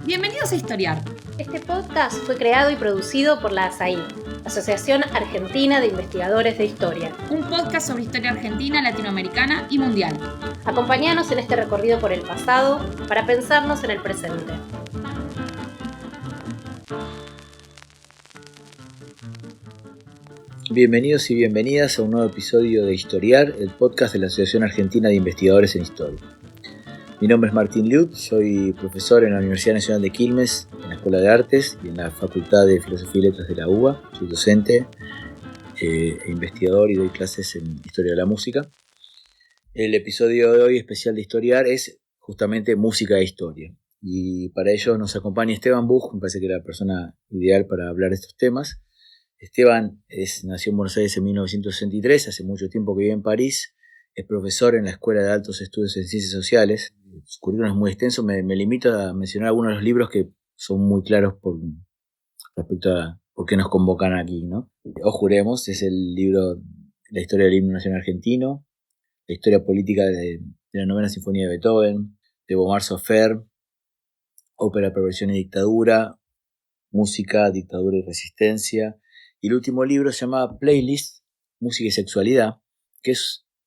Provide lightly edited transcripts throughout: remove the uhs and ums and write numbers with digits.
Bienvenidos a Historiar. Este podcast fue creado y producido por la ASAI, Asociación Argentina de Investigadores de Historia. Un podcast sobre historia argentina, latinoamericana y mundial. Acompáñanos en este recorrido por el pasado para pensarnos en el presente. Bienvenidos y bienvenidas a un nuevo episodio de Historiar, el podcast de la Asociación Argentina de Investigadores en Historia. Mi nombre es Martín Liut, soy profesor en la Universidad Nacional de Quilmes, en la Escuela de Artes y en la Facultad de Filosofía y Letras de la UBA. Soy docente e investigador y doy clases en Historia de la Música. El episodio de hoy especial de Historiar es justamente música e historia. Y para ello nos acompaña Esteban Buch, me parece que es la persona ideal para hablar de estos temas. Esteban nació en Buenos Aires en 1963, hace mucho tiempo que vive en París, es profesor en la Escuela de Altos Estudios en Ciencias Sociales. Su currículum es muy extenso, me limito a mencionar algunos de los libros que son muy claros respecto a por qué nos convocan aquí, ¿no? O Juremos es el libro La historia del himno nacional argentino, la historia política de la novena sinfonía de Beethoven, de Bomar Sofer, ópera, perversión y dictadura, música, dictadura y resistencia. Y el último libro se llama Playlist, música y sexualidad, que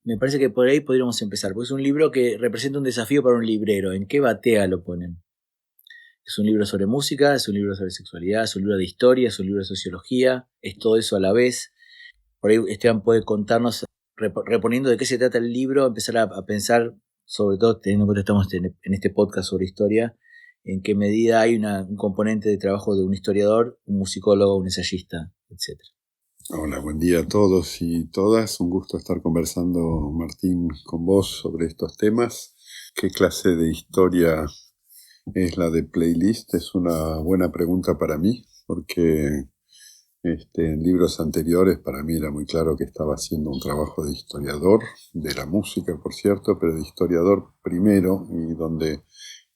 me parece que por ahí podríamos empezar, porque es un libro que representa un desafío para un librero. ¿En qué batea lo ponen? Es un libro sobre música, es un libro sobre sexualidad, es un libro de historia, es un libro de sociología, es todo eso a la vez. Por ahí Esteban puede contarnos, reponiendo de qué se trata el libro, empezar a pensar, sobre todo teniendo en cuenta que estamos en este podcast sobre historia, en qué medida hay un componente de trabajo de un historiador, un musicólogo, un ensayista, etc. Hola, buen día a todos y todas. Un gusto estar conversando, Martín, con vos sobre estos temas. ¿Qué clase de historia es la de Playlist? Es una buena pregunta para mí, porque en libros anteriores para mí era muy claro que estaba haciendo un trabajo de historiador, de la música, por cierto, pero de historiador primero, y donde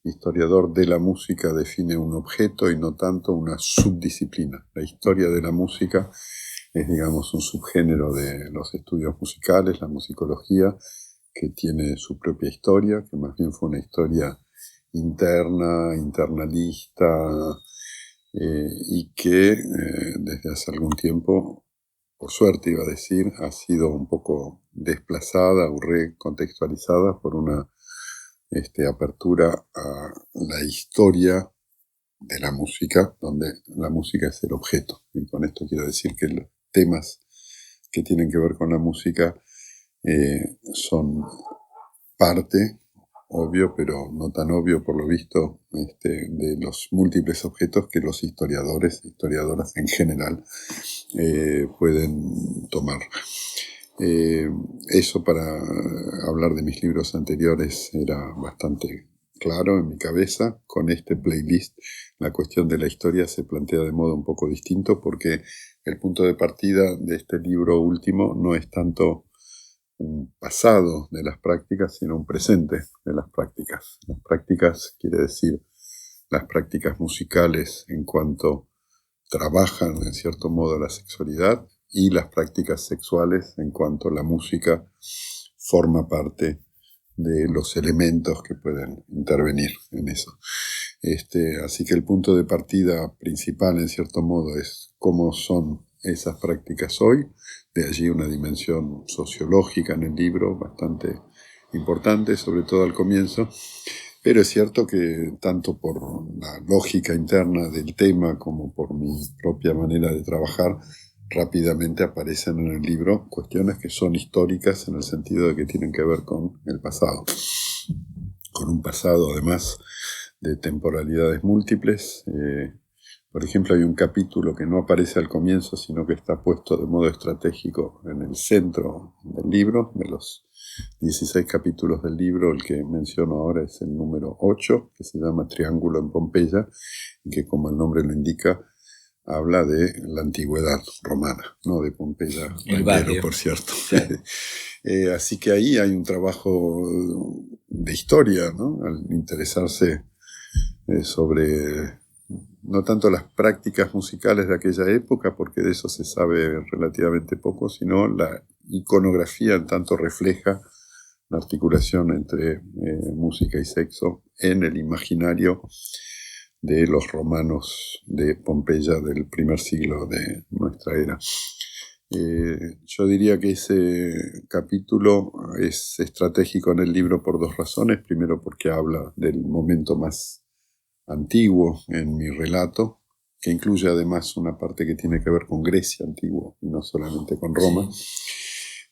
historiador de la música define un objeto y no tanto una subdisciplina. La historia de la música es, digamos, un subgénero de los estudios musicales, la musicología, que tiene su propia historia, que más bien fue una historia interna, internalista, y que desde hace algún tiempo, por suerte iba a decir, ha sido un poco desplazada o recontextualizada por una apertura a la historia de la música, donde la música es el objeto. Y con esto quiero decir que los temas que tienen que ver con la música son parte, obvio, pero no tan obvio por lo visto, de los múltiples objetos que los historiadores, historiadoras en general, pueden tomar. Eso para hablar de mis libros anteriores era bastante claro en mi cabeza. Con este playlist la cuestión de la historia se plantea de modo un poco distinto, porque el punto de partida de este libro último no es tanto un pasado de las prácticas, sino un presente de las prácticas. Las prácticas quiere decir las prácticas musicales en cuanto trabajan en cierto modo la sexualidad, y las prácticas sexuales en cuanto la música forma parte de los elementos que pueden intervenir en eso. Así que el punto de partida principal, en cierto modo, es cómo son esas prácticas hoy. De allí una dimensión sociológica en el libro bastante importante, sobre todo al comienzo. Pero es cierto que tanto por la lógica interna del tema como por mi propia manera de trabajar, rápidamente aparecen en el libro cuestiones que son históricas en el sentido de que tienen que ver con el pasado. Con un pasado además de temporalidades múltiples. Por ejemplo, hay un capítulo que no aparece al comienzo, sino que está puesto de modo estratégico en el centro del libro. De los 16 capítulos del libro, el que menciono ahora es el número 8, que se llama Triángulo en Pompeya, y que, como el nombre lo indica, habla de la antigüedad romana, no de Pompeya, el barrio, por cierto. Sí. Así que ahí hay un trabajo de historia, ¿no? Al interesarse sobre no tanto las prácticas musicales de aquella época, porque de eso se sabe relativamente poco, sino la iconografía en tanto refleja la articulación entre música y sexo en el imaginario de los romanos de Pompeya del primer siglo de nuestra era. Yo diría que ese capítulo es estratégico en el libro por dos razones. Primero, porque habla del momento más antiguo en mi relato, que incluye además una parte que tiene que ver con Grecia antigua y no solamente con Roma.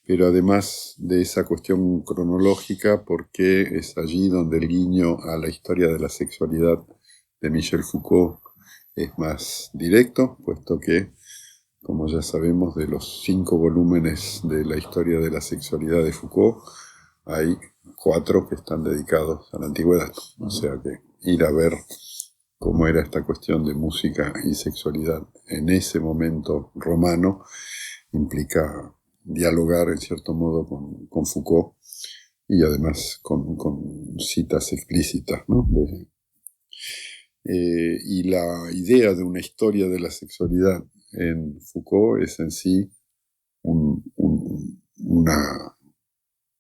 Pero además de esa cuestión cronológica, porque es allí donde el guiño a la historia de la sexualidad de Michel Foucault es más directo, puesto que, como ya sabemos, de los 5 volúmenes de la historia de la sexualidad de Foucault, hay 4 que están dedicados a la antigüedad. O sea que ir a ver cómo era esta cuestión de música y sexualidad en ese momento romano implica dialogar en cierto modo con Foucault y además con citas explícitas, ¿no? Y la idea de una historia de la sexualidad en Foucault es en sí una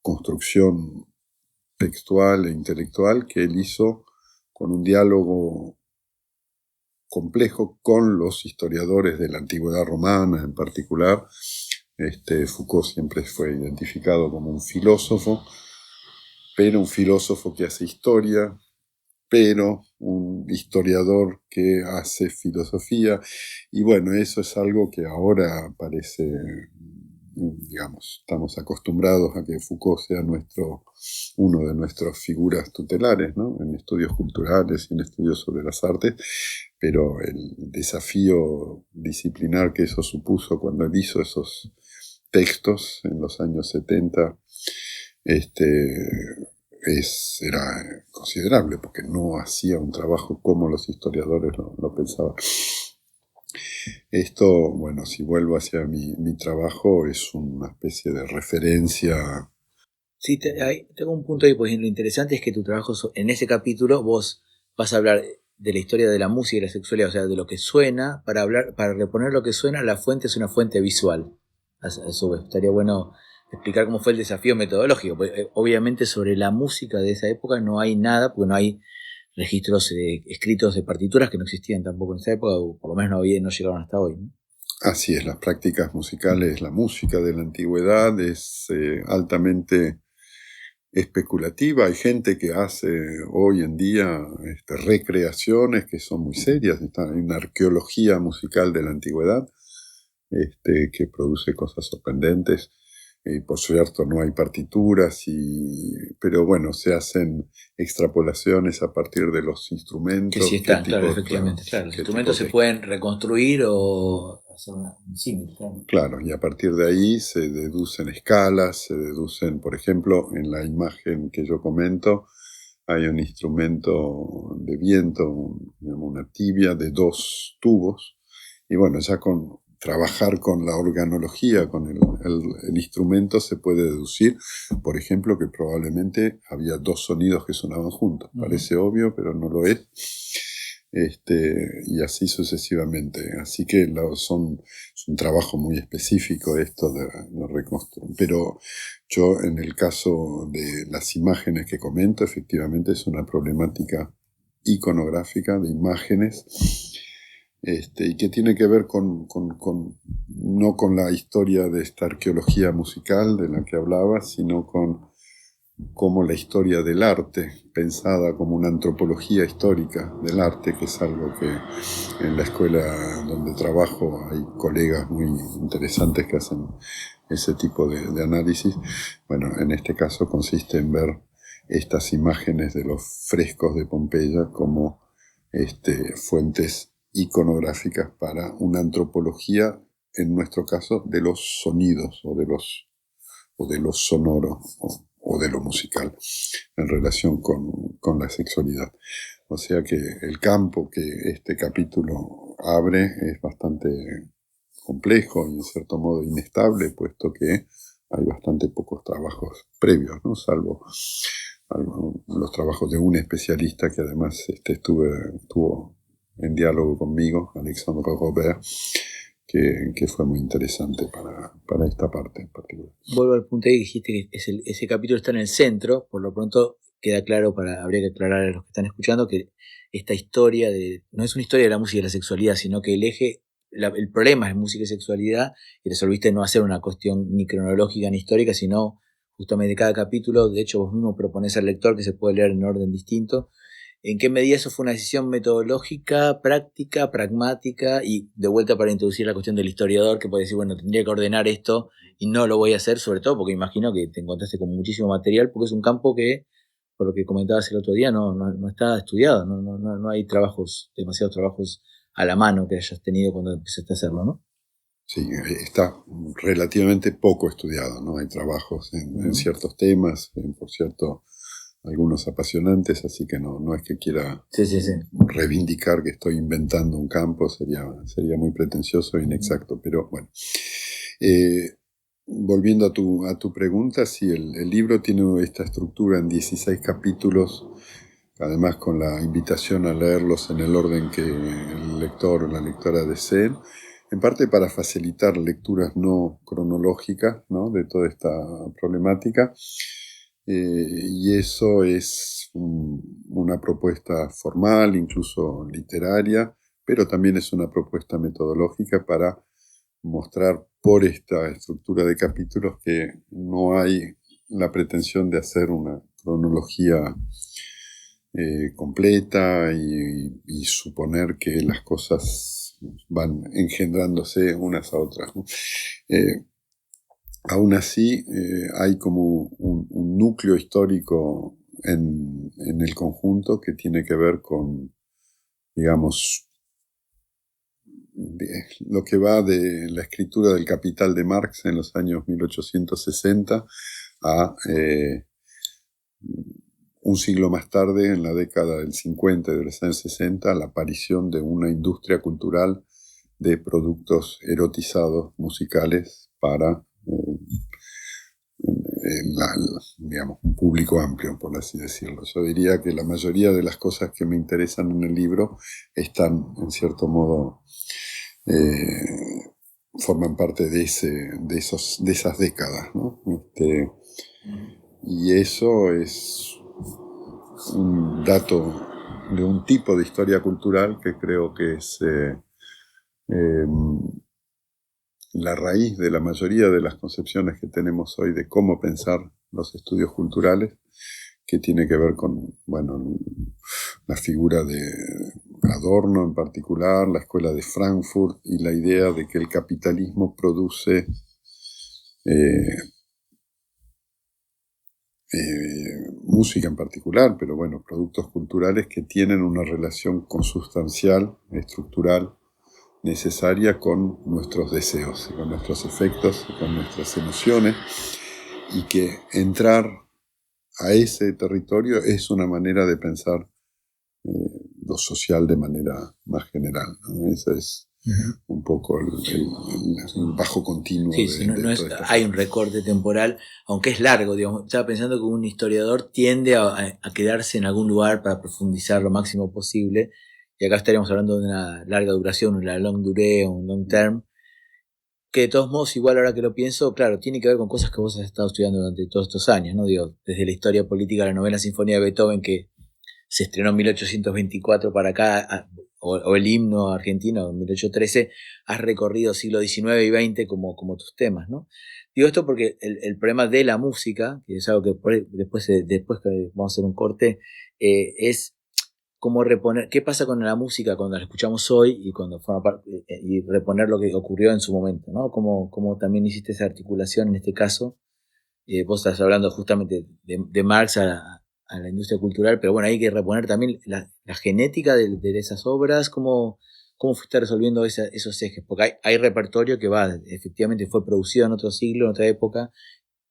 construcción textual e intelectual que él hizo con un diálogo complejo con los historiadores de la antigüedad romana en particular. Foucault siempre fue identificado como un filósofo, pero un filósofo que hace historia, pero un historiador que hace filosofía. Y bueno, eso es algo que ahora parece, digamos, estamos acostumbrados a que Foucault sea uno de nuestras figuras tutelares, ¿no? En estudios culturales y en estudios sobre las artes, pero el desafío disciplinar que eso supuso cuando él hizo esos textos en los años 70, era considerable, porque no hacía un trabajo como los historiadores lo pensaban. Esto, bueno, si vuelvo hacia mi trabajo, es una especie de referencia. Sí, tengo un punto ahí, pues lo interesante es que tu trabajo, en ese capítulo, vos vas a hablar de la historia de la música y la sexualidad, o sea, de lo que suena, para reponer lo que suena, la fuente es una fuente visual. A su vez, estaría bueno explicar cómo fue el desafío metodológico. Pues, obviamente sobre la música de esa época no hay nada, porque no hay registros escritos de partituras que no existían tampoco en esa época, o por lo menos no llegaron hasta hoy, ¿no? Así es, las prácticas musicales, la música de la antigüedad es altamente especulativa. Hay gente que hace hoy en día recreaciones que son muy serias. Hay una arqueología musical de la antigüedad que produce cosas sorprendentes. Por cierto, no hay partituras, pero bueno, se hacen extrapolaciones a partir de los instrumentos. Que sí están, claro, efectivamente. Claro, los instrumentos se pueden reconstruir o hacer un símil. Claro, y a partir de ahí se deducen escalas, por ejemplo, en la imagen que yo comento, hay un instrumento de viento, una tibia de 2 tubos, y bueno, ya trabajar con la organología, con el instrumento, se puede deducir, por ejemplo, que probablemente había 2 sonidos que sonaban juntos. Parece obvio, pero no lo es. Y así sucesivamente. Así que es un trabajo muy específico esto de reconstruir. Pero yo, en el caso de las imágenes que comento, efectivamente es una problemática iconográfica de imágenes, y que tiene que ver no con la historia de esta arqueología musical de la que hablaba, sino con cómo la historia del arte, pensada como una antropología histórica del arte, que es algo que en la escuela donde trabajo hay colegas muy interesantes que hacen ese tipo de análisis. Bueno, en este caso consiste en ver estas imágenes de los frescos de Pompeya como fuentes iconográficas para una antropología, en nuestro caso, de los sonidos o de lo sonoro o de lo musical en relación con la sexualidad. O sea que el campo que este capítulo abre es bastante complejo y en cierto modo inestable, puesto que hay bastante pocos trabajos previos, ¿no? Salvo los trabajos de un especialista que además estuvo en diálogo conmigo, Alexandre Robert, que fue muy interesante para esta parte en particular. Vuelvo al punto ahí que dijiste que ese capítulo está en el centro. Por lo pronto queda claro, habría que aclarar a los que están escuchando que esta historia no es una historia de la música y la sexualidad, sino que el problema es música y sexualidad, y resolviste no hacer una cuestión ni cronológica ni histórica, sino justamente cada capítulo. De hecho, vos mismo proponés al lector que se puede leer en orden distinto. ¿En qué medida eso fue una decisión metodológica, práctica, pragmática, y de vuelta para introducir la cuestión del historiador, que puede decir, bueno, tendría que ordenar esto y no lo voy a hacer, sobre todo porque imagino que te encontraste con muchísimo material, porque es un campo que, por lo que comentabas el otro día, no está estudiado, no hay demasiados trabajos a la mano que hayas tenido cuando empezaste a hacerlo, ¿no? Sí, está relativamente poco estudiado, ¿no? Hay trabajos en ciertos temas, por cierto, algunos apasionantes, así que no es que quiera reivindicar que estoy inventando un campo, sería muy pretencioso e inexacto, pero bueno. Volviendo a tu pregunta, sí, el libro tiene esta estructura en 16 capítulos, además con la invitación a leerlos en el orden que el lector o la lectora deseen, en parte para facilitar lecturas no cronológicas, ¿no?, de toda esta problemática. Y eso es una propuesta formal, incluso literaria, pero también es una propuesta metodológica para mostrar por esta estructura de capítulos que no hay la pretensión de hacer una cronología completa y suponer que las cosas van engendrándose unas a otras, ¿no? Aún así, hay como un núcleo histórico en el conjunto que tiene que ver con, digamos, lo que va de la escritura del Capital de Marx en los años 1860 a un siglo más tarde, en la década del 50 y de los años 60, la aparición de una industria cultural de productos erotizados musicales para digamos, un público amplio, por así decirlo. Yo diría que la mayoría de las cosas que me interesan en el libro están, en cierto modo, forman parte de esas décadas, ¿no? Y eso es un dato de un tipo de historia cultural que creo que es la raíz de la mayoría de las concepciones que tenemos hoy de cómo pensar los estudios culturales, que tiene que ver con, bueno, la figura de Adorno en particular, la escuela de Frankfurt y la idea de que el capitalismo produce música en particular, pero bueno, productos culturales que tienen una relación consustancial, estructural, necesaria con nuestros deseos, con nuestros efectos, con nuestras emociones, y que entrar a ese territorio es una manera de pensar lo social de manera más general, ¿no? Ese es un poco el bajo continuo. Sí, hay un recorte temporal, aunque es largo, digamos. Estaba pensando que un historiador tiende a quedarse en algún lugar para profundizar lo máximo posible, y acá estaríamos hablando de una larga duración, una long durée o un long term, que de todos modos, igual ahora que lo pienso, claro, tiene que ver con cosas que vos has estado estudiando durante todos estos años, ¿no? Digo, desde la historia política de la novena sinfonía de Beethoven, que se estrenó en 1824 para acá, o el himno argentino en 1813, has recorrido siglo XIX y XX como tus temas, ¿no? Digo esto porque el problema de la música, que es algo que después que vamos a hacer un corte, es cómo reponer, qué pasa con la música cuando la escuchamos hoy y cuando forma parte, y reponer lo que ocurrió en su momento, ¿no? Cómo también hiciste esa articulación en este caso. Vos estás hablando justamente de Marx a la industria cultural, pero bueno, hay que reponer también la genética de esas obras. ¿Cómo fuiste resolviendo esos ejes? Porque hay repertorio que efectivamente fue producido en otro siglo, en otra época,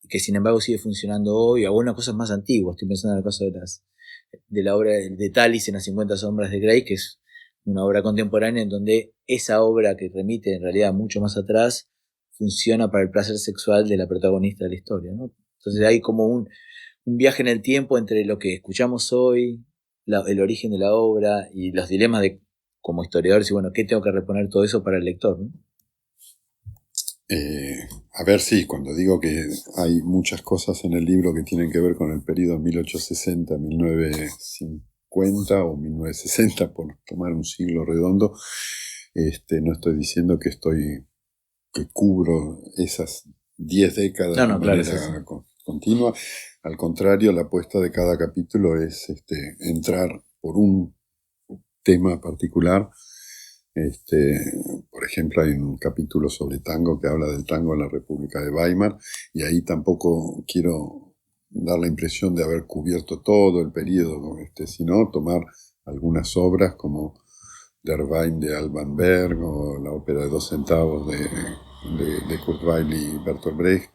y que sin embargo sigue funcionando hoy, o algunas cosas más antiguas. Estoy pensando en el caso de la obra de Tallis en las 50 sombras de Grey, que es una obra contemporánea en donde esa obra, que remite en realidad mucho más atrás, funciona para el placer sexual de la protagonista de la historia, ¿no? Entonces hay como un viaje en el tiempo entre lo que escuchamos hoy, el origen de la obra y los dilemas de, como historiador, si bueno, ¿qué tengo que reponer todo eso para el lector, ¿no? A ver, sí, cuando digo que hay muchas cosas en el libro que tienen que ver con el periodo 1860-1950 o 1960, por tomar un siglo redondo, no estoy diciendo que cubro esas 10 décadas de manera continua. Al contrario, la apuesta de cada capítulo es entrar por un tema particular. Por ejemplo, hay un capítulo sobre tango que habla del tango en la República de Weimar, y ahí tampoco quiero dar la impresión de haber cubierto todo el periodo, sino tomar algunas obras como Der Wein de Alban Berg o la ópera de 2 centavos de Kurt Weill y Bertolt Brecht.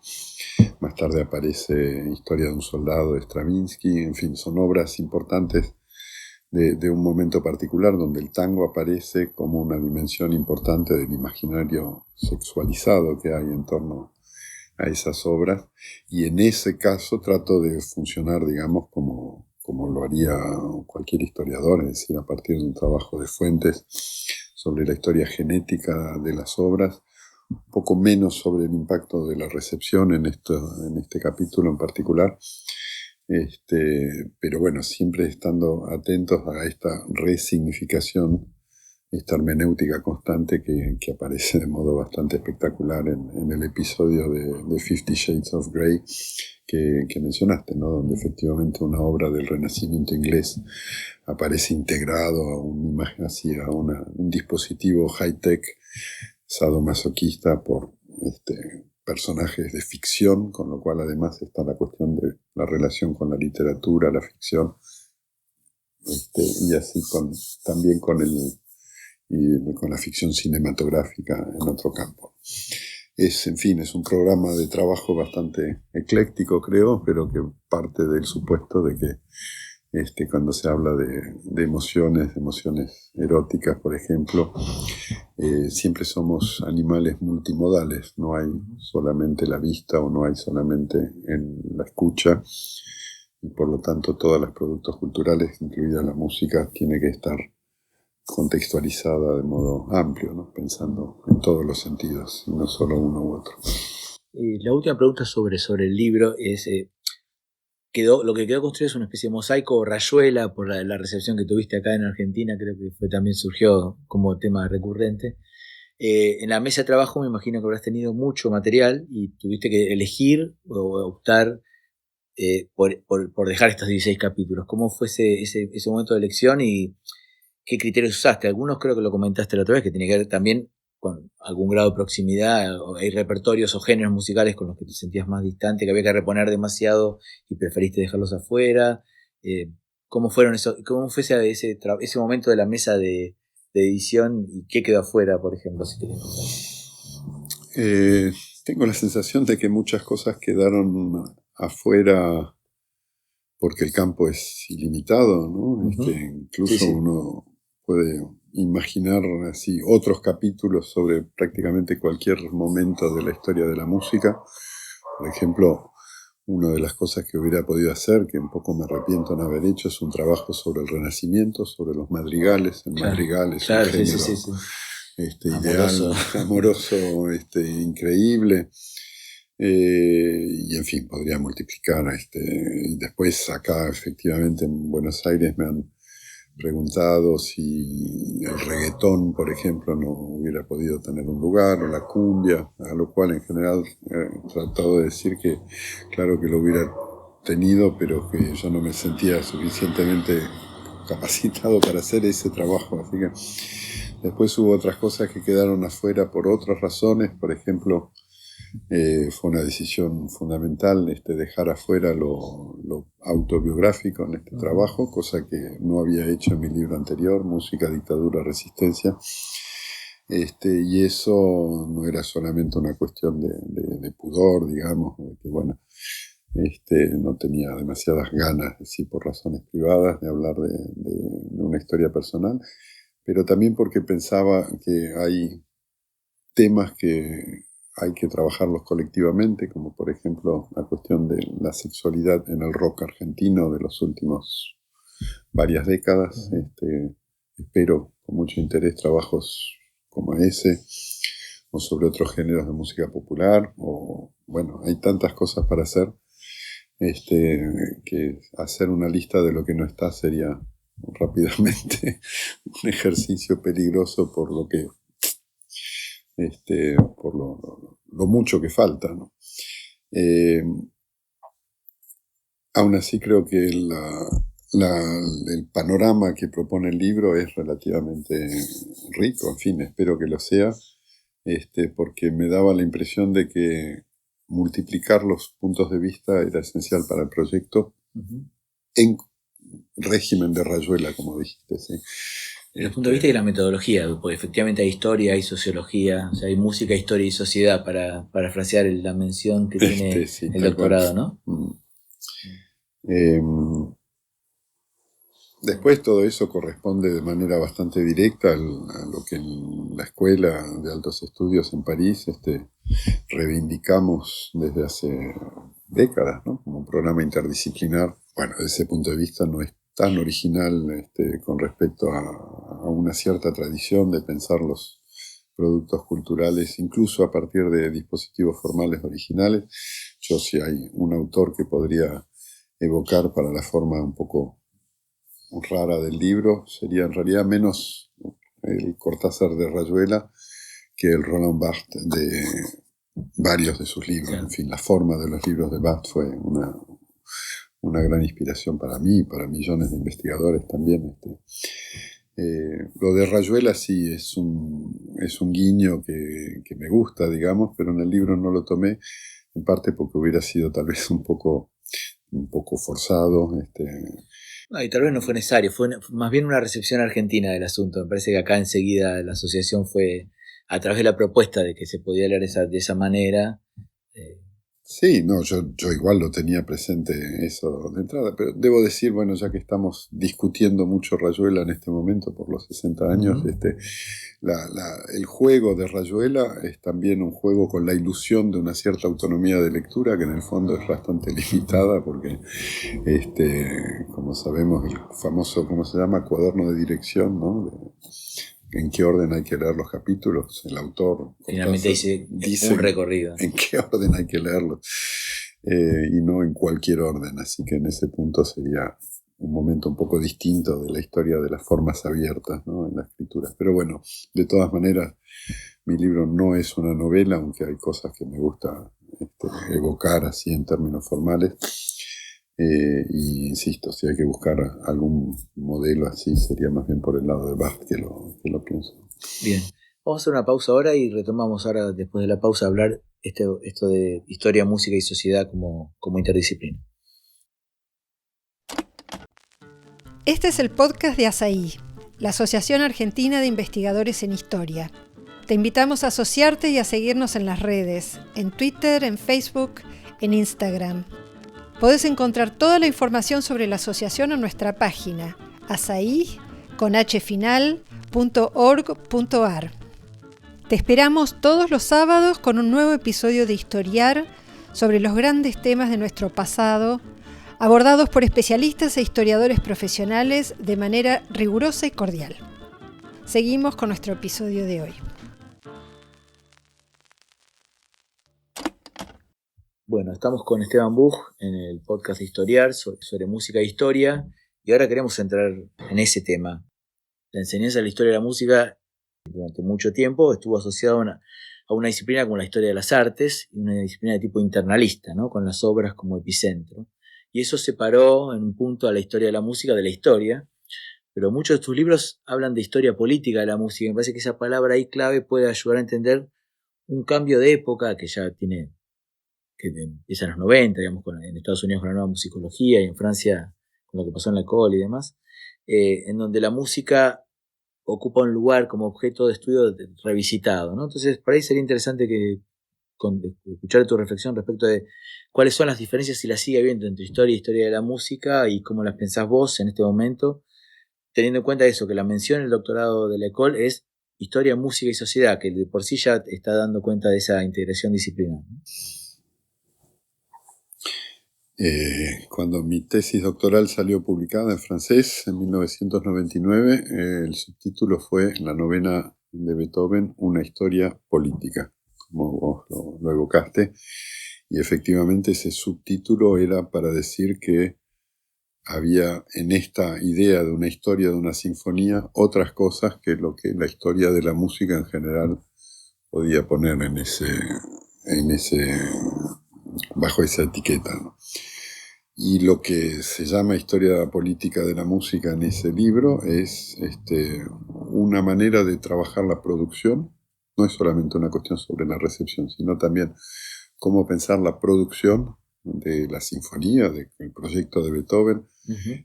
Más tarde aparece Historia de un soldado de Stravinsky. En fin, son obras importantes de un momento particular donde el tango aparece como una dimensión importante del imaginario sexualizado que hay en torno a esas obras, y en ese caso trato de funcionar, digamos, como lo haría cualquier historiador, es decir, a partir de un trabajo de fuentes sobre la historia genética de las obras, un poco menos sobre el impacto de la recepción en este capítulo en particular. Pero bueno, siempre estando atentos a esta resignificación, esta hermenéutica constante que aparece de modo bastante espectacular en el episodio de 50 Shades of Grey que mencionaste, ¿no? Donde efectivamente una obra del Renacimiento inglés aparece integrado a una imagen así, a un dispositivo high-tech sadomasoquista por personajes de ficción, con lo cual además está la cuestión de la relación con la literatura, la ficción, y así también con la ficción cinematográfica en otro campo. En fin, es un programa de trabajo bastante ecléctico, creo, pero que parte del supuesto de que cuando se habla de emociones eróticas, por ejemplo, siempre somos animales multimodales, no hay solamente la vista o no hay solamente en la escucha, y por lo tanto todos los productos culturales, incluida la música, tiene que estar contextualizada de modo amplio, ¿no? Pensando en todos los sentidos, y no solo uno u otro. La última pregunta sobre el libro es... lo que quedó construido es una especie de mosaico o rayuela por la recepción que tuviste acá en Argentina, creo que también surgió como tema recurrente. En la mesa de trabajo me imagino que habrás tenido mucho material y tuviste que elegir o optar por dejar estos 16 capítulos. ¿Cómo fue ese momento de elección y qué criterios usaste? Algunos creo que lo comentaste la otra vez, que tiene que ver también con algún grado de proximidad, o hay repertorios o géneros musicales con los que te sentías más distante, que había que reponer demasiado y preferiste dejarlos afuera. ¿Cómo fue ese momento de la mesa de edición y qué quedó afuera, por ejemplo, si querés contar? Tengo la sensación de que muchas cosas quedaron afuera porque el campo es ilimitado, ¿no? Incluso sí. Uno puede imaginar así otros capítulos sobre prácticamente cualquier momento de la historia de la música. Por ejemplo, una de las cosas que hubiera podido hacer, que un poco me arrepiento de no haber hecho, es un trabajo sobre el Renacimiento, sobre los madrigales. El madrigal es un género ideal, amoroso, increíble. Y en fin, podría multiplicar. Y después acá, efectivamente, en Buenos Aires me han preguntado si el reggaetón, por ejemplo, no hubiera podido tener un lugar, o la cumbia, a lo cual en general he tratado de decir que claro que lo hubiera tenido, pero que yo no me sentía suficientemente capacitado para hacer ese trabajo. Así que después hubo otras cosas que quedaron afuera por otras razones. Por ejemplo, fue una decisión fundamental dejar afuera lo autobiográfico en este trabajo, cosa que no había hecho en mi libro anterior, Música, Dictadura, Resistencia. Y eso no era solamente una cuestión de pudor, digamos, de que bueno, no tenía demasiadas ganas, sí, por razones privadas, de hablar de una historia personal, pero también porque pensaba que hay temas que hay que trabajarlos colectivamente, como por ejemplo la cuestión de la sexualidad en el rock argentino de los últimos varias décadas. Espero con mucho interés trabajos como ese, o sobre otros géneros de música popular, o bueno, hay tantas cosas para hacer, que hacer una lista de lo que no está sería rápidamente un ejercicio peligroso por lo que por lo mucho que falta, ¿no? Aún así creo que el panorama que propone el libro es relativamente rico, en fin, espero que lo sea, porque me daba la impresión de que multiplicar los puntos de vista era esencial para el proyecto en régimen de rayuela, como dijiste, ¿sí? Desde el punto de vista de la metodología, porque efectivamente hay historia, hay sociología, o sea, hay música, historia y sociedad, para parafrasear la mención que tiene sí, el doctorado, ¿no? Después todo eso corresponde de manera bastante directa a lo que en la Escuela de Altos Estudios en París reivindicamos desde hace décadas, ¿no? Como un programa interdisciplinar. Bueno, desde ese punto de vista no es tan original con respecto a una cierta tradición de pensar los productos culturales, incluso a partir de dispositivos formales originales. Yo, si hay un autor que podría evocar para la forma un poco rara del libro, sería en realidad menos el Cortázar de Rayuela que el Roland Barthes de varios de sus libros. En fin, la forma de los libros de Barthes fue una gran inspiración para mí y para millones de investigadores también. Lo de Rayuela sí es un guiño que me gusta, digamos, pero en el libro no lo tomé, en parte porque hubiera sido tal vez un poco forzado. No, y tal vez no fue necesario, fue más bien una recepción argentina del asunto. Me parece que acá enseguida la asociación fue a través de la propuesta de que se podía leer de esa manera. Sí, no, yo igual lo tenía presente eso de entrada, pero debo decir, bueno, ya que estamos discutiendo mucho Rayuela en este momento por los 60 años, el juego de Rayuela es también un juego con la ilusión de una cierta autonomía de lectura, que en el fondo es bastante limitada, porque, como sabemos, el famoso, ¿cómo se llama?, cuaderno de dirección, ¿no? En qué orden hay que leer los capítulos, el autor finalmente dice un recorrido. En qué orden hay que leerlos, y no en cualquier orden. Así que en ese punto sería un momento un poco distinto de la historia de las formas abiertas, ¿no?, en la escritura. Pero bueno, de todas maneras, mi libro no es una novela, aunque hay cosas que me gusta evocar así en términos formales. Y insisto, si hay que buscar algún modelo así, sería más bien por el lado de Barthes que lo pienso. Bien, vamos a hacer una pausa ahora y retomamos ahora, después de la pausa, a hablar esto de historia, música y sociedad como interdisciplina. Este es el podcast de ASAI, la Asociación Argentina de Investigadores en Historia. Te invitamos a asociarte y a seguirnos en las redes, en Twitter, en Facebook, en Instagram. Podés encontrar toda la información sobre la asociación en nuestra página asai.org.ar. Te esperamos todos los sábados con un nuevo episodio de Historiar sobre los grandes temas de nuestro pasado, abordados por especialistas e historiadores profesionales de manera rigurosa y cordial. Seguimos con nuestro episodio de hoy. Bueno, estamos con Esteban Buch en el podcast Historiar sobre música e historia, y ahora queremos entrar en ese tema. La enseñanza de la historia de la música durante mucho tiempo estuvo asociada a una disciplina como la historia de las artes, y una disciplina de tipo internalista, ¿no?, con las obras como epicentro. Y eso separó en un punto a la historia de la música de la historia, pero muchos de tus libros hablan de historia política de la música. Me parece que esa palabra ahí clave puede ayudar a entender un cambio de época que ya tiene, que empieza en los 90, digamos, en Estados Unidos con la nueva musicología y en Francia con lo que pasó en la école y demás, en donde la música ocupa un lugar como objeto de estudio revisitado, ¿no? Entonces, por ahí sería interesante escuchar tu reflexión respecto de cuáles son las diferencias, si las sigue habiendo, entre historia y historia de la música, y cómo las pensás vos en este momento, teniendo en cuenta eso, que la mención en el doctorado de la école es historia, música y sociedad, que de por sí ya está dando cuenta de esa integración disciplinar, ¿no? Cuando mi tesis doctoral salió publicada en francés en 1999, el subtítulo fue La novena de Beethoven una historia política, como vos lo evocaste, y efectivamente ese subtítulo era para decir que había en esta idea de una historia de una sinfonía otras cosas que lo que la historia de la música en general podía poner bajo esa etiqueta, ¿no? Y lo que se llama historia política de la música en ese libro es una manera de trabajar la producción. No es solamente una cuestión sobre la recepción, sino también cómo pensar la producción de la sinfonía, del proyecto de Beethoven,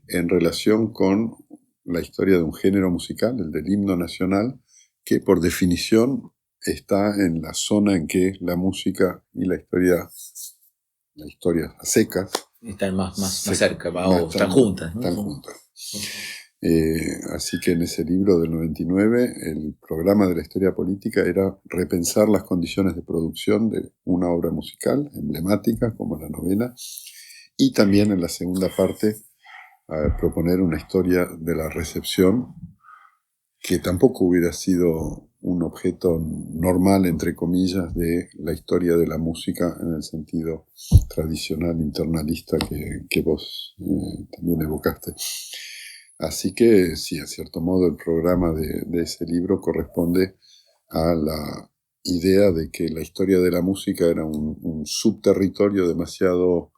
en relación con la historia de un género musical, el del himno nacional, que por definición está en la zona en que la música y la historia a secas, están más cerca, están juntas, ¿no? Están juntas. Así que en ese libro del 99, el programa de la historia política era repensar las condiciones de producción de una obra musical emblemática como la novena, y también en la segunda parte proponer una historia de la recepción que tampoco hubiera sido un objeto normal, entre comillas, de la historia de la música en el sentido tradicional, internalista que vos también evocaste. Así que sí, en cierto modo el programa de ese libro corresponde a la idea de que la historia de la música era un subterritorio demasiado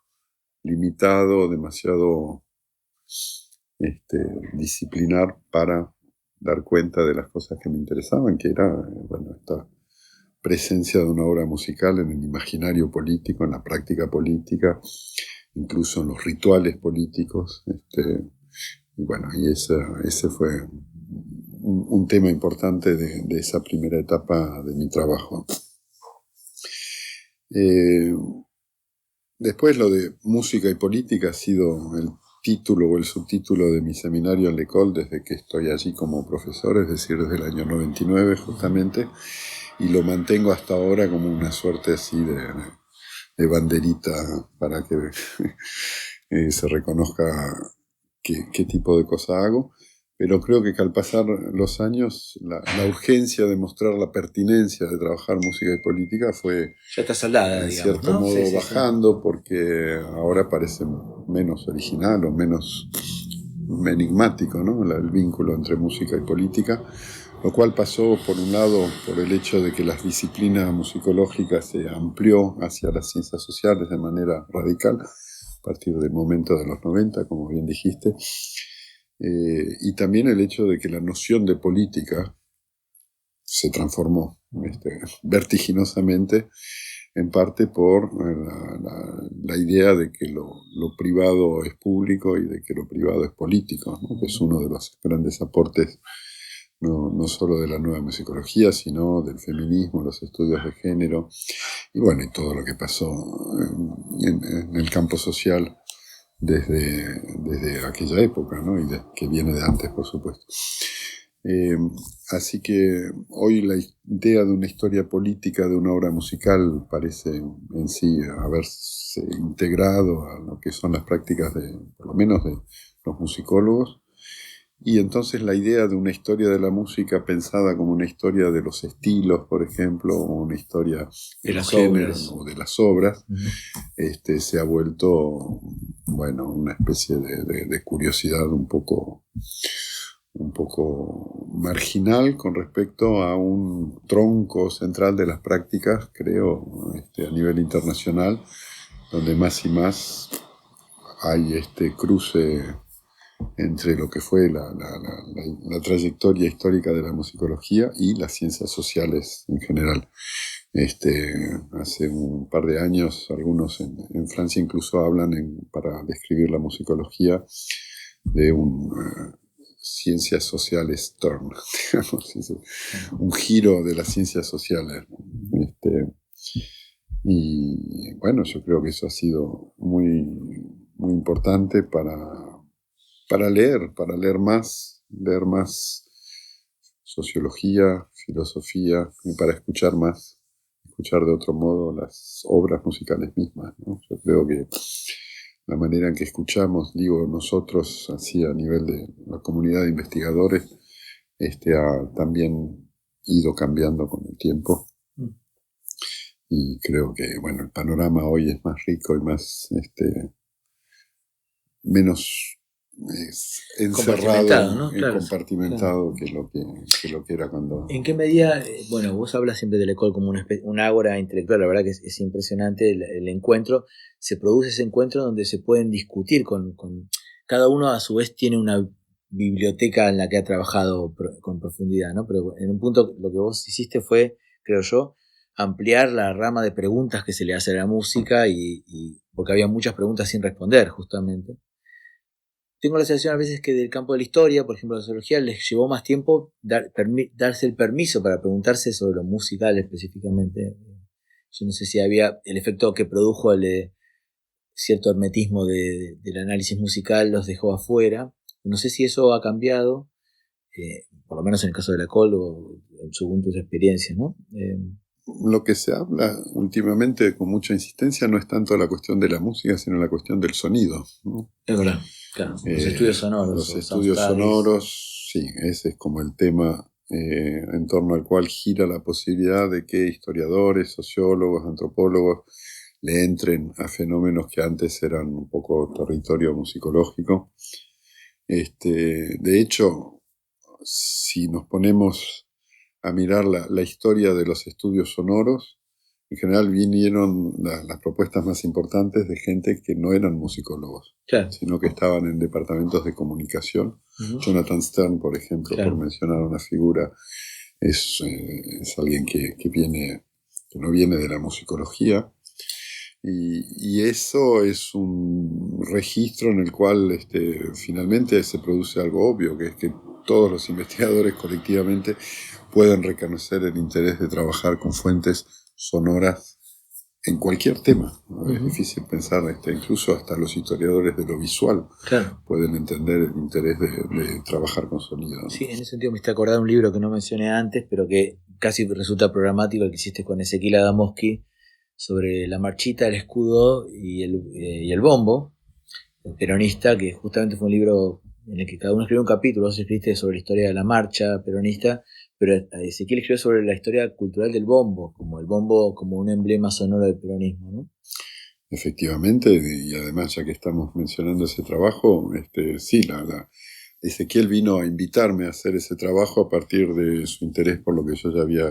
limitado, demasiado disciplinar para dar cuenta de las cosas que me interesaban, que era esta presencia de una obra musical en el imaginario político, en la práctica política, incluso en los rituales políticos. Y ese fue un tema importante de esa primera etapa de mi trabajo. Después lo de música y política ha sido el título o el subtítulo de mi seminario en l'École desde que estoy allí como profesor, es decir, desde el año 99 justamente, y lo mantengo hasta ahora como una suerte así de banderita para que se reconozca qué tipo de cosa hago. Pero creo que al pasar los años, la urgencia de mostrar la pertinencia de trabajar música y política fue, ya está saldada, en digamos, cierto ¿no? modo, Sí. bajando, porque ahora parece menos original o menos enigmático, ¿no? El vínculo entre música y política, lo cual pasó, por un lado, por el hecho de que las disciplinas musicológicas se amplió hacia las ciencias sociales de manera radical, a partir del momento de los 90, como bien dijiste, y también el hecho de que la noción de política se transformó vertiginosamente, en parte por la idea de que lo privado es público y de que lo privado es político, ¿no? Que es uno de los grandes aportes no solo de la nueva musicología, sino del feminismo, los estudios de género, y bueno, y todo lo que pasó en el campo social desde aquella época, ¿no? Y que viene de antes, por supuesto. Así que hoy la idea de una historia política de una obra musical parece en sí haberse integrado a lo que son las prácticas por lo menos de los musicólogos, y entonces la idea de una historia de la música pensada como una historia de los estilos, por ejemplo, o una historia de los géneros o de las obras, se ha vuelto, una especie de curiosidad un poco marginal con respecto a un tronco central de las prácticas, creo, a nivel internacional, donde más y más hay este cruce entre lo que fue la trayectoria histórica de la musicología y las ciencias sociales en general. Hace un par de años, algunos en Francia incluso hablan, para describir la musicología, de ciencias sociales turn, digamos, un giro de las ciencias sociales. Y bueno, yo creo que eso ha sido muy, muy importante para leer más sociología, filosofía, y para escuchar de otro modo las obras musicales mismas, ¿no? Yo creo que la manera en que escuchamos, digo nosotros, así a nivel de la comunidad de investigadores, ha también ido cambiando con el tiempo. Y creo que, bueno, el panorama hoy es más rico y más, menos encerrado, ¿no? Claro, compartimentado, claro. que lo que era cuando... ¿En qué medida, bueno, vos hablas siempre de L'École como un ágora intelectual, la verdad que es impresionante el encuentro, se produce ese encuentro donde se pueden discutir con cada uno a su vez tiene una biblioteca en la que ha trabajado con profundidad, ¿no? Pero en un punto lo que vos hiciste fue, creo yo, ampliar la rama de preguntas que se le hace a la música y porque había muchas preguntas sin responder, justamente. Tengo la sensación a veces que del campo de la historia, por ejemplo la sociología, les llevó más tiempo darse el permiso para preguntarse sobre lo musical específicamente. Yo no sé si había el efecto que produjo cierto hermetismo del análisis musical los dejó afuera. No sé si eso ha cambiado, por lo menos en el caso de L'École o según tus experiencias, ¿no? Lo que se habla últimamente con mucha insistencia no es tanto la cuestión de la música, sino la cuestión del sonido, ¿no? Es verdad, claro. Los estudios sonoros. Los estudios sonoros, sí, ese es como el tema en torno al cual gira la posibilidad de que historiadores, sociólogos, antropólogos le entren a fenómenos que antes eran un poco territorio musicológico. De hecho, si nos ponemos a mirar la historia de los estudios sonoros, en general vinieron las propuestas más importantes de gente que no eran musicólogos, claro, sino que estaban en departamentos de comunicación. Uh-huh. Jonathan Stern, por ejemplo, claro, por mencionar una figura, es alguien que no viene de la musicología. Y eso es un registro en el cual finalmente se produce algo obvio, que es que todos los investigadores colectivamente pueden reconocer el interés de trabajar con fuentes sonoras en cualquier tema. ¿No? Uh-huh. Es difícil pensar, incluso hasta los historiadores de lo visual, claro, pueden entender el interés de trabajar con sonido, ¿no? Sí, en ese sentido me está acordando un libro que no mencioné antes, pero que casi resulta programático, el que hiciste con Ezequiel Adamowski, sobre la marchita, el escudo y el bombo, el peronista, que justamente fue un libro en el que cada uno escribió un capítulo. Vos escribiste sobre la historia de la marcha peronista, pero Ezequiel escribió sobre la historia cultural del bombo como un emblema sonoro del peronismo, ¿no? Efectivamente, y además ya que estamos mencionando ese trabajo, sí, Ezequiel vino a invitarme a hacer ese trabajo a partir de su interés por lo que yo ya había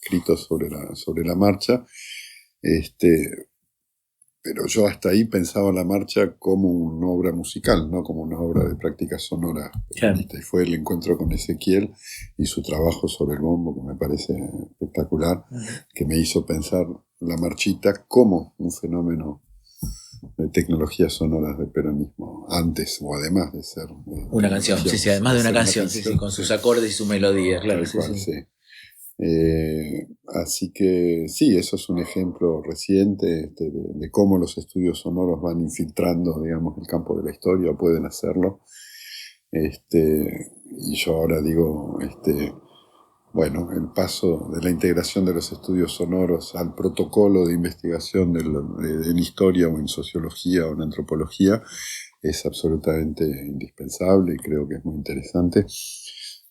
escrito sobre la marcha. Pero yo hasta ahí pensaba la marcha como una obra musical, no como una obra de práctica sonora. Claro. Y fue el encuentro con Ezequiel y su trabajo sobre el bombo, que me parece espectacular, que me hizo pensar la marchita como un fenómeno de tecnologías sonoras del peronismo, antes o además de ser... una canción, sí, además de una canción, sí, con sus acordes y su melodía, claro. Sí. Así que sí, eso es un ejemplo reciente de cómo los estudios sonoros van infiltrando, digamos, el campo de la historia, o pueden hacerlo. Y yo ahora digo, bueno, el paso de la integración de los estudios sonoros al protocolo de investigación en historia o en sociología o en antropología es absolutamente indispensable y creo que es muy interesante.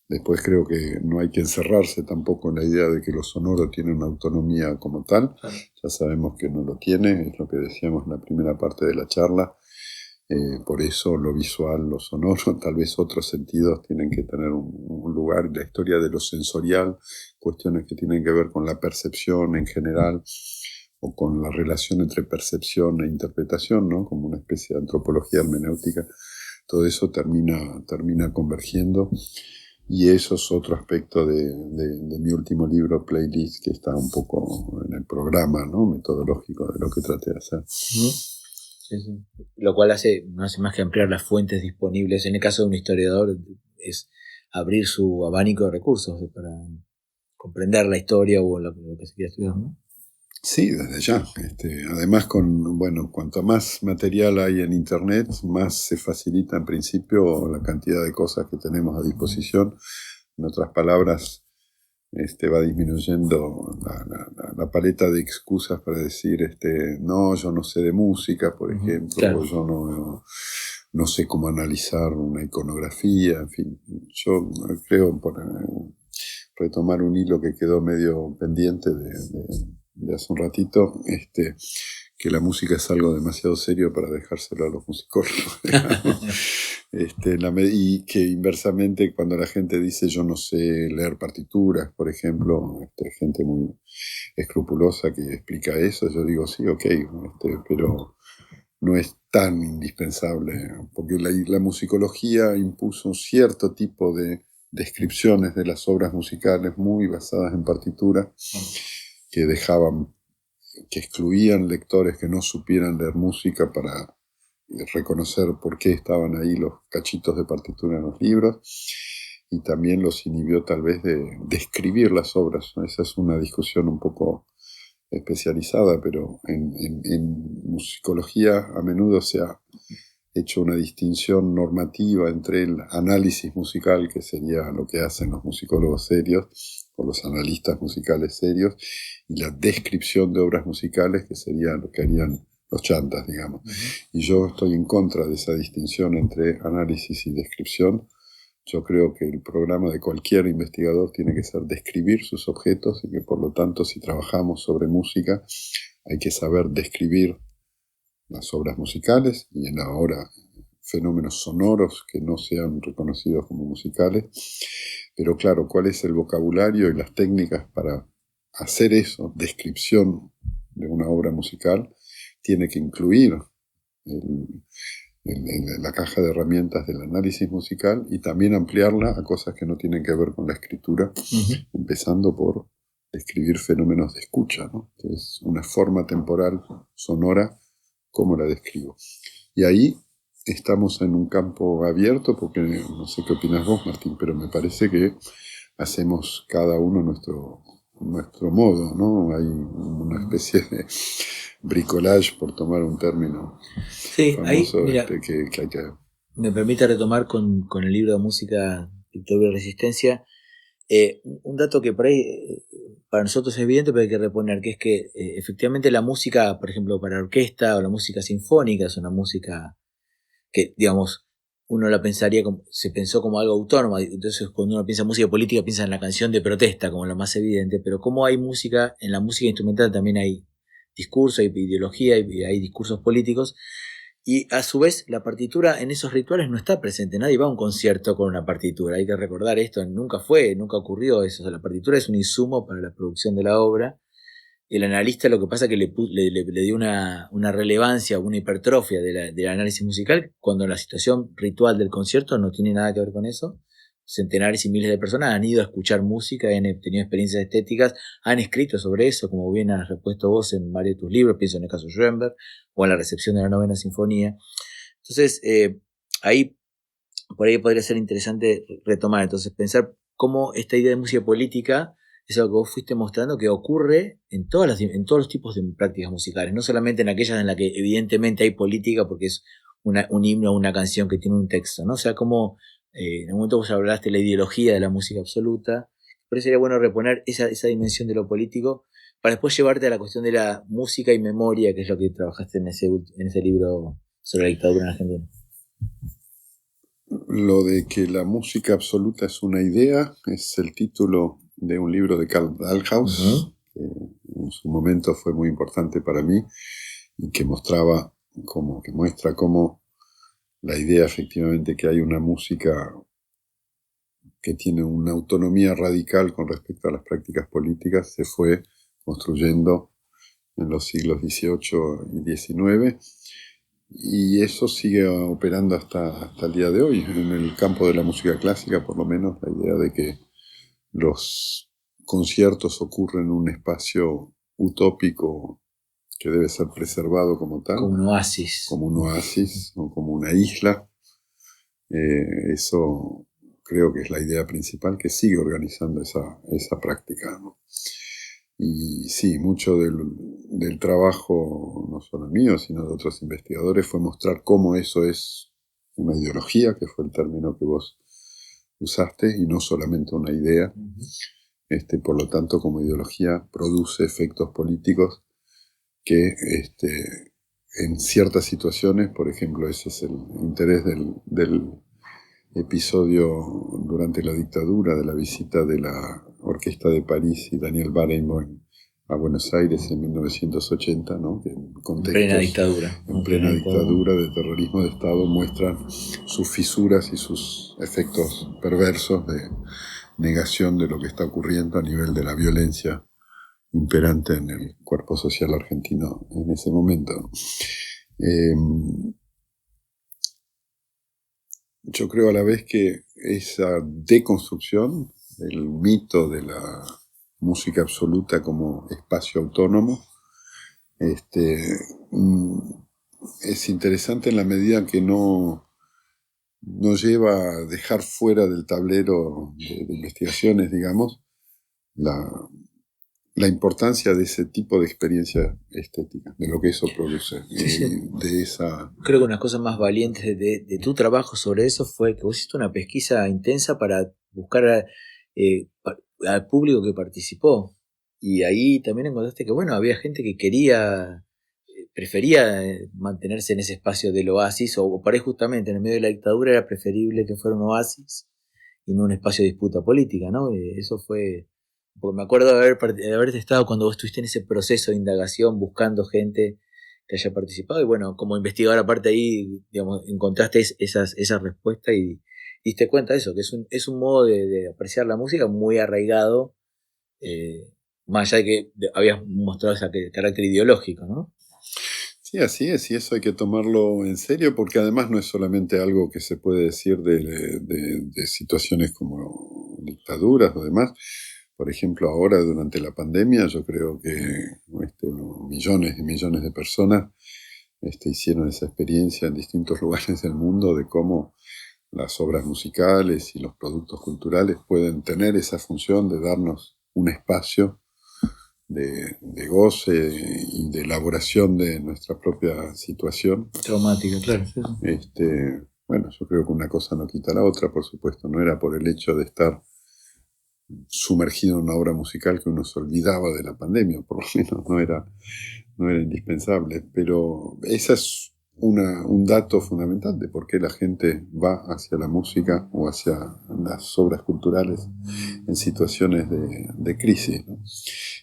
Después creo que no hay que encerrarse tampoco en la idea de que lo sonoro tiene una autonomía como tal. Ya sabemos que no lo tiene, es lo que decíamos en la primera parte de la charla. Por eso lo visual, lo sonoro, tal vez otros sentidos tienen que tener un lugar. La historia de lo sensorial, cuestiones que tienen que ver con la percepción en general o con la relación entre percepción e interpretación, ¿no? Como una especie de antropología hermenéutica. Todo eso termina convergiendo. Y eso es otro aspecto de mi último libro, Playlist, que está un poco en el programa, ¿no? Metodológico de lo que traté de hacer. Sí. Lo cual no hace más que ampliar las fuentes disponibles. En el caso de un historiador es abrir su abanico de recursos para comprender la historia o lo que se quiera estudiar, ¿no? Sí, desde ya. Además, cuanto más material hay en Internet, más se facilita en principio la cantidad de cosas que tenemos a disposición. En otras palabras, va disminuyendo la paleta de excusas para decir, no, yo no sé de música, por ejemplo, claro, o yo no sé cómo analizar una iconografía, en fin. Yo creo, retomar un hilo que quedó medio pendiente de hace un ratito, que la música es algo demasiado serio para dejárselo a los musicólogos. Y que inversamente, cuando la gente dice yo no sé leer partituras, por ejemplo, gente muy escrupulosa que explica eso, yo digo sí, ok, pero no es tan indispensable, porque la musicología impuso un cierto tipo de descripciones de las obras musicales muy basadas en partituras que excluían lectores que no supieran leer música para reconocer por qué estaban ahí los cachitos de partitura en los libros, y también los inhibió tal vez de escribir las obras. Esa es una discusión un poco especializada, pero en musicología a menudo se ha hecho una distinción normativa entre el análisis musical, que sería lo que hacen los musicólogos serios o los analistas musicales serios, y la descripción de obras musicales, que sería lo que harían los chantas, digamos. Y yo estoy en contra de esa distinción entre análisis y descripción. Yo creo que el programa de cualquier investigador tiene que ser describir sus objetos, y que por lo tanto, si trabajamos sobre música, hay que saber describir las obras musicales y en ahora fenómenos sonoros que no sean reconocidos como musicales. Pero claro, ¿cuál es el vocabulario y las técnicas para hacer eso? Descripción de una obra musical tiene que incluir la caja de herramientas del análisis musical, y también ampliarla a cosas que no tienen que ver con la escritura, empezando por describir fenómenos de escucha, ¿no? Que es una forma temporal sonora. ¿Cómo la describo? Y ahí estamos en un campo abierto, porque no sé qué opinas vos, Martín, pero me parece que hacemos cada uno nuestro modo, ¿no? Hay una especie de bricolage, por tomar un término famoso, ahí, mira, que hay que... Me permite retomar con el libro de música Dictadura y Resistencia, un dato que por ahí para nosotros es evidente, pero hay que reponer, que es que efectivamente la música, por ejemplo, para orquesta o la música sinfónica, es una música que, digamos, uno la pensaría se pensó como algo autónomo. Entonces, cuando uno piensa en música política, piensa en la canción de protesta como lo más evidente, pero como hay música, en la música instrumental también hay discurso, hay ideología, hay discursos políticos. Y a su vez la partitura en esos rituales no está presente. Nadie va a un concierto con una partitura. Hay que recordar esto, nunca ocurrió eso. O sea, la partitura es un insumo para la producción de la obra. El analista lo que pasa es que le dio una relevancia, una hipertrofia del análisis musical, cuando la situación ritual del concierto no tiene nada que ver con eso. Centenares y miles de personas han ido a escuchar música, han tenido experiencias estéticas, han escrito sobre eso, como bien has repuesto vos en varios de tus libros, pienso en el caso de Schoenberg, o en la recepción de la Novena Sinfonía. Entonces, por ahí podría ser interesante retomar, entonces pensar cómo esta idea de música política es algo que vos fuiste mostrando que ocurre en todos los tipos de prácticas musicales, no solamente en aquellas en las que evidentemente hay política porque es un himno o una canción que tiene un texto, ¿no? O sea, como en un momento vos hablaste de la ideología de la música absoluta, pero sería bueno reponer esa dimensión de lo político para después llevarte a la cuestión de la música y memoria, que es lo que trabajaste en ese libro sobre la dictadura en Argentina. Lo de que la música absoluta es una idea es el título de un libro de Karl Dalhaus, que en su momento fue muy importante para mí, y que muestra cómo la idea efectivamente que hay una música que tiene una autonomía radical con respecto a las prácticas políticas se fue construyendo en los siglos XVIII y XIX, y eso sigue operando hasta el día de hoy. En el campo de la música clásica, por lo menos, la idea de que los conciertos ocurren en un espacio utópico que debe ser preservado como tal. Como un oasis. Como un oasis o como una isla. Eso creo que es la idea principal que sigue organizando esa práctica, ¿no? Y sí, mucho del trabajo, no solo mío, sino de otros investigadores, fue mostrar cómo eso es una ideología, que fue el término que vos usaste, y no solamente una idea. Por lo tanto, como ideología produce efectos políticos que en ciertas situaciones, por ejemplo, ese es el interés del episodio durante la dictadura de la visita Orquesta de París y Daniel Barenboim a Buenos Aires en 1980, ¿no? Que en plena dictadura. En plena dictadura de terrorismo de Estado muestran sus fisuras y sus efectos perversos de negación de lo que está ocurriendo a nivel de la violencia imperante en el cuerpo social argentino en ese momento. Yo creo a la vez que esa deconstrucción del mito de la música absoluta como espacio autónomo es interesante en la medida en que no lleva a dejar fuera del tablero de investigaciones, digamos, la importancia de ese tipo de experiencia estética, de lo que eso produce. Sí. De esa... Creo que una de las cosas más valientes de tu trabajo sobre eso fue que vos hiciste una pesquisa intensa para buscar al público que participó. Y ahí también encontraste que, bueno, había gente que prefería mantenerse en ese espacio del oasis, o por ahí justamente en el medio de la dictadura era preferible que fuera un oasis y no un espacio de disputa política, ¿no? Eso fue... Porque me acuerdo de haberte estado cuando vos estuviste en ese proceso de indagación buscando gente que haya participado, y bueno, como investigador aparte ahí, digamos, encontraste esa respuesta y diste cuenta de eso, que es un modo de apreciar la música muy arraigado, más allá de que habías mostrado ese carácter ideológico, ¿no? Sí, así es, y eso hay que tomarlo en serio, porque además no es solamente algo que se puede decir de situaciones como dictaduras o demás. Por ejemplo, ahora durante la pandemia yo creo que millones y millones de personas hicieron esa experiencia en distintos lugares del mundo de cómo las obras musicales y los productos culturales pueden tener esa función de darnos un espacio de goce y de elaboración de nuestra propia situación. Traumática, claro. Bueno, yo creo que una cosa no quita la otra, por supuesto. No era por el hecho de estar sumergido en una obra musical que uno se olvidaba de la pandemia, por lo menos no era indispensable, pero ese es un dato fundamental de por qué la gente va hacia la música o hacia las obras culturales en situaciones de crisis, ¿no?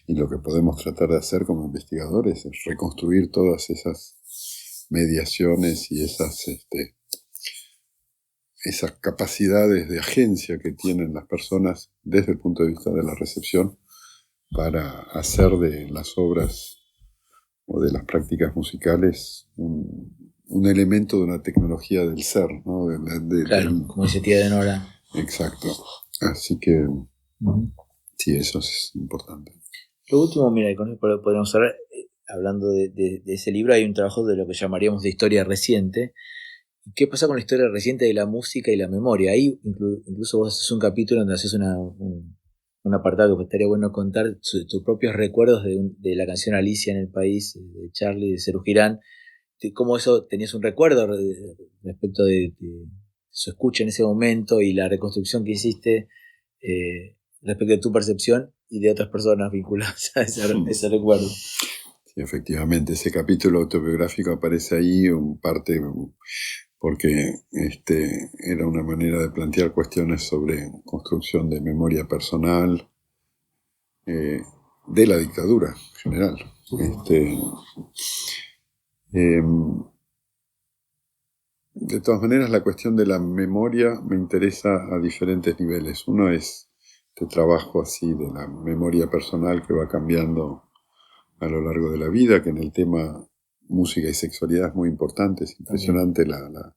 Y lo que podemos tratar de hacer como investigadores es reconstruir todas esas mediaciones y esas capacidades de agencia que tienen las personas desde el punto de vista de la recepción para hacer de las obras o de las prácticas musicales un elemento de una tecnología del ser, ¿no? Claro, como dice Tía de Nora. Exacto. Así que sí, eso es importante. Lo último, mira, con eso podríamos hablar, hablando de ese libro, hay un trabajo de lo que llamaríamos de historia reciente. ¿Qué pasa con la historia reciente de la música y la memoria? Ahí incluso vos haces un capítulo donde haces un apartado que estaría bueno contar tus propios recuerdos de la canción Alicia en el País, de Charlie, de Serú Girán. ¿Cómo eso tenías un recuerdo respecto de su escucha en ese momento y la reconstrucción que hiciste respecto de tu percepción y de otras personas vinculadas a ese recuerdo? Sí, efectivamente, ese capítulo autobiográfico aparece ahí en parte porque era una manera de plantear cuestiones sobre construcción de memoria personal, de la dictadura en general. De todas maneras, la cuestión de la memoria me interesa a diferentes niveles. Uno es este trabajo así de la memoria personal que va cambiando a lo largo de la vida, que en el tema música y sexualidad es muy importante. Es impresionante la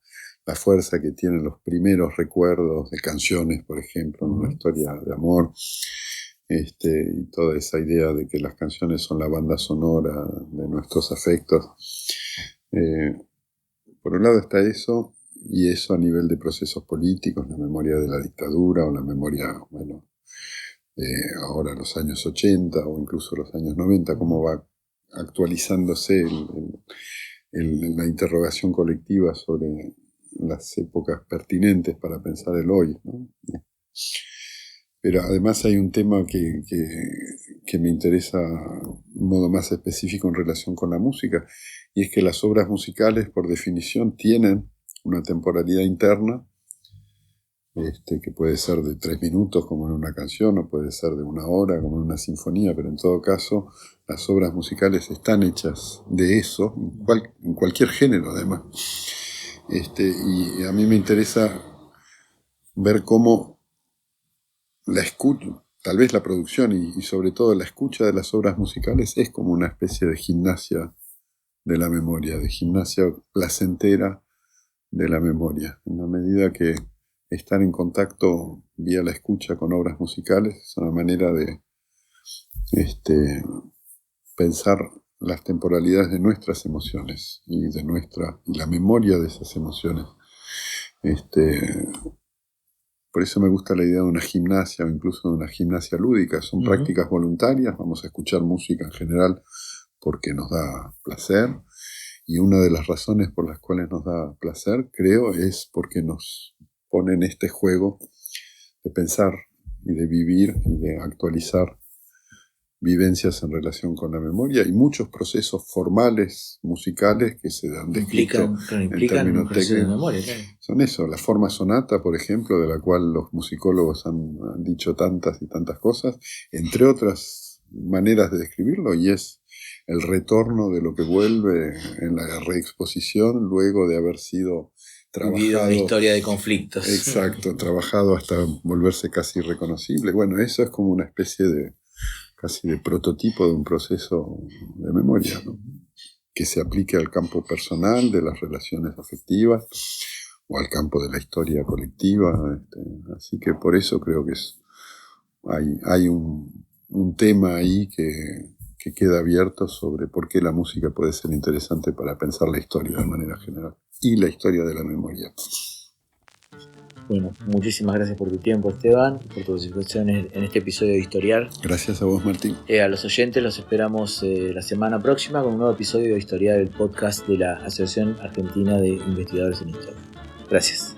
fuerza que tienen los primeros recuerdos de canciones, por ejemplo, en una historia de amor, y toda esa idea de que las canciones son la banda sonora de nuestros afectos. Por un lado está eso, y eso a nivel de procesos políticos, la memoria de la dictadura o la memoria, bueno, ahora los años 80 o incluso los años 90, cómo va actualizándose la interrogación colectiva sobre las épocas pertinentes para pensar el hoy, ¿no? Pero además hay un tema que me interesa de un modo más específico en relación con la música, y es que las obras musicales por definición tienen una temporalidad interna que puede ser de 3 minutos como en una canción, o puede ser de 1 hora como en una sinfonía, pero en todo caso las obras musicales están hechas de eso, en cualquier género además. Y a mí me interesa ver cómo la escucha, tal vez la producción y sobre todo la escucha de las obras musicales es como una especie de gimnasia de la memoria, de gimnasia placentera de la memoria, en la medida que estar en contacto vía la escucha con obras musicales es una manera de pensar las temporalidades de nuestras emociones y la memoria de esas emociones. Por eso me gusta la idea de una gimnasia o incluso de una gimnasia lúdica. Son prácticas voluntarias, vamos a escuchar música en general porque nos da placer. Y una de las razones por las cuales nos da placer, creo, es porque nos pone en este juego de pensar y de vivir y de actualizar vivencias en relación con la memoria y muchos procesos formales, musicales que se dan descritos en términos técnicos. De memoria, claro. Son eso, la forma sonata, por ejemplo, de la cual los musicólogos han dicho tantas y tantas cosas, entre otras maneras de describirlo, y es el retorno de lo que vuelve en la reexposición luego de haber sido trabajado. Una historia de conflictos. Exacto, trabajado hasta volverse casi irreconocible. Bueno, eso es como una especie de casi de prototipo de un proceso de memoria, ¿no? Que se aplique al campo personal de las relaciones afectivas o al campo de la historia colectiva. Así que por eso creo que hay un tema ahí que queda abierto sobre por qué la música puede ser interesante para pensar la historia de manera general y la historia de la memoria. Bueno, muchísimas gracias por tu tiempo, Esteban, por tu participación en este episodio de Historiar. Gracias a vos, Martín. A los oyentes los esperamos la semana próxima con un nuevo episodio de Historiar, el podcast de la Asociación Argentina de Investigadores en Historia. Gracias.